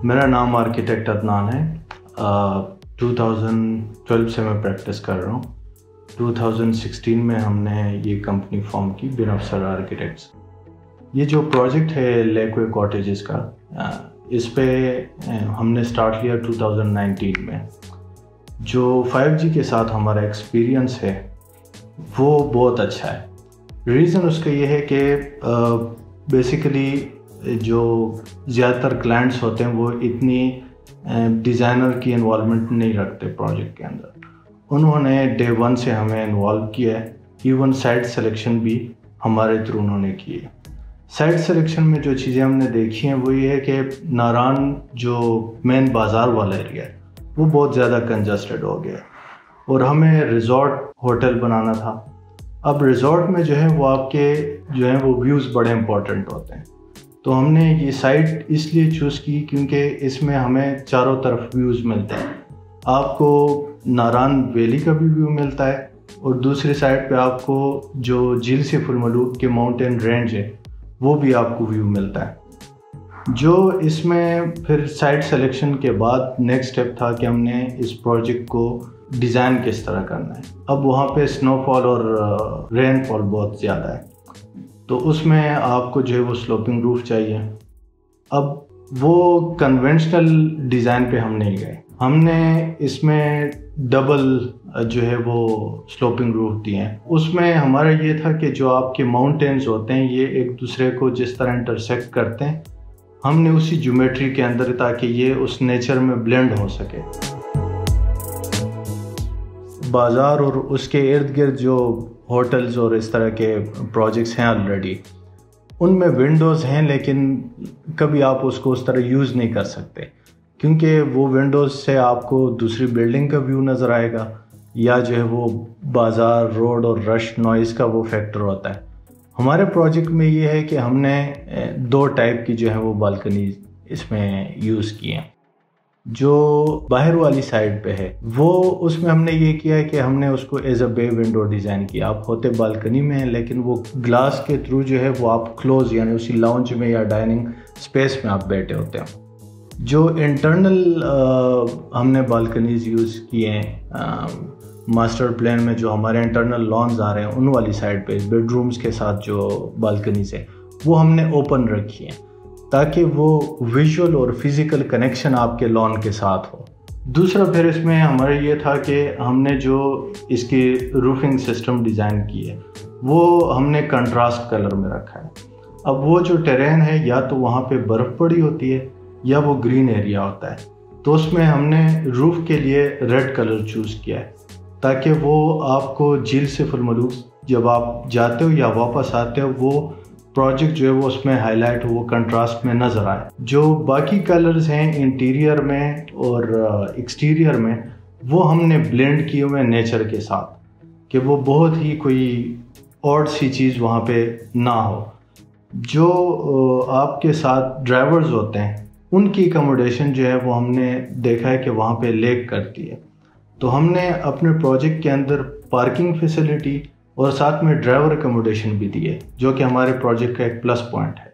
میرا نام آرکیٹیکٹ عدنان ہے. 2012 سے میں پریکٹس کر رہا ہوں. 2016 میں ہم نے یہ کمپنی فارم کی بن افسر آرکیٹیکٹس. یہ جو پروجیکٹ ہے لیک وے کاٹیجز کا، اس پہ ہم نے سٹارٹ لیا 2019 میں. جو 5G کے ساتھ ہمارا ایکسپیرینس ہے وہ بہت اچھا ہے. ریزن اس کا یہ ہے کہ بیسیکلی جو زیادہ تر کلائنٹس ہوتے ہیں وہ اتنی ڈیزائنر کی انوالومنٹ نہیں رکھتے پروجیکٹ کے اندر. انہوں نے ڈے 1 سے ہمیں انوالو کیا ہے. ایون سائٹ سلیکشن بھی ہمارے تھرو انہوں نے کی ہے. سائٹ سلیکشن میں جو چیزیں ہم نے دیکھی ہیں وہ یہ ہے کہ ناران جو مین بازار والا ایریا ہے وہ بہت زیادہ کنجسٹڈ ہو گیا اور ہمیں ریزورٹ ہوٹل بنانا تھا. اب ریزورٹ میں جو ہے وہ آپ کے جو ہیں وہ ویوز بڑے امپورٹنٹ ہوتے ہیں. تو ہم نے یہ سائٹ اس لیے چوز کی کیونکہ اس میں ہمیں چاروں طرف ویوز ملتے ہیں. آپ کو ناران ویلی کا بھی ویو ملتا ہے اور دوسری سائڈ پہ آپ کو جو جھیل سیف الملوک کے ماؤنٹین رینج ہے وہ بھی آپ کو ویو ملتا ہے. جو اس میں پھر سائٹ سلیکشن کے بعد نیکسٹ اسٹیپ تھا کہ ہم نے اس پروجیکٹ کو ڈیزائن کس طرح کرنا ہے. اب وہاں پہ سنو فال اور رین فال بہت زیادہ ہے تو اس میں آپ کو جو ہے وہ سلوپنگ روف چاہیے. اب وہ کنونشنل ڈیزائن پہ ہم نہیں گئے. ہم نے اس میں ڈبل جو ہے وہ سلوپنگ روف دیے ہیں. اس میں ہمارا یہ تھا کہ جو آپ کے ماؤنٹینز ہوتے ہیں یہ ایک دوسرے کو جس طرح انٹرسیکٹ کرتے ہیں ہم نے اسی جیومیٹری کے اندر تاکہ یہ اس نیچر میں بلینڈ ہو سکے. بازار اور اس کے ارد گرد جو ہوٹلز اور اس طرح کے پروجیکٹس ہیں آلریڈی ان میں ونڈوز ہیں لیکن کبھی آپ اس کو اس طرح یوز نہیں کر سکتے کیونکہ وہ ونڈوز سے آپ کو دوسری بلڈنگ کا ویو نظر آئے گا یا جو ہے وہ بازار روڈ اور رش نوائز کا وہ فیکٹر ہوتا ہے. ہمارے پروجیکٹ میں یہ ہے کہ ہم نے 2 ٹائپ کی جو ہے وہ بالکنی اس میں یوز کی ہیں. جو باہر والی سائڈ پہ ہے وہ اس میں ہم نے یہ کیا ہے کہ ہم نے اس کو ایز اے بے ونڈو ڈیزائن کیا. آپ ہوتے بالکنی میں ہیں لیکن وہ گلاس کے تھرو جو ہے وہ آپ کلوز یعنی اسی لاؤنج میں یا ڈائننگ اسپیس میں آپ بیٹھے ہوتے ہیں. جو انٹرنل ہم نے بالکنیز یوز کیے ہیں ماسٹر پلان میں جو ہمارے انٹرنل لانز آ رہے ہیں ان والی سائڈ پہ بیڈ رومز کے ساتھ جو بالکنیز ہیں وہ ہم نے اوپن رکھی ہیں تاکہ وہ ویژول اور فزیکل کنیکشن آپ کے لان کے ساتھ ہو. دوسرا پھر اس میں ہمارا یہ تھا کہ ہم نے جو اس کی روفنگ سسٹم ڈیزائن کی ہے وہ ہم نے کنٹراسٹ کلر میں رکھا ہے. اب وہ جو ٹیرین ہے یا تو وہاں پہ برف پڑی ہوتی ہے یا وہ گرین ایریا ہوتا ہے تو اس میں ہم نے روف کے لیے ریڈ کلر چوز کیا ہے تاکہ وہ آپ کو جھیل سیف الملوک جب آپ جاتے ہو یا واپس آتے ہو وہ پروجیکٹ جو ہے وہ اس میں ہائی لائٹ ہو وہ کنٹراسٹ میں نظر آئے. جو باقی کلرز ہیں انٹیریئر میں اور ایکسٹیریئر میں وہ ہم نے بلینڈ کیے ہوئے نیچر کے ساتھ کہ وہ بہت ہی کوئی آڈ سی چیز وہاں پہ نہ ہو. جو آپ کے ساتھ ڈرائیورز ہوتے ہیں ان کی اکوموڈیشن جو ہے وہ ہم نے دیکھا ہے کہ وہاں پہ لیک کرتی ہے تو ہم نے اپنے پروجیکٹ کے اندر پارکنگ فیسلٹی اور ساتھ میں ڈرائیور اکوموڈیشن بھی دی ہے جو کہ ہمارے پروجیکٹ کا ایک پلس پوائنٹ ہے.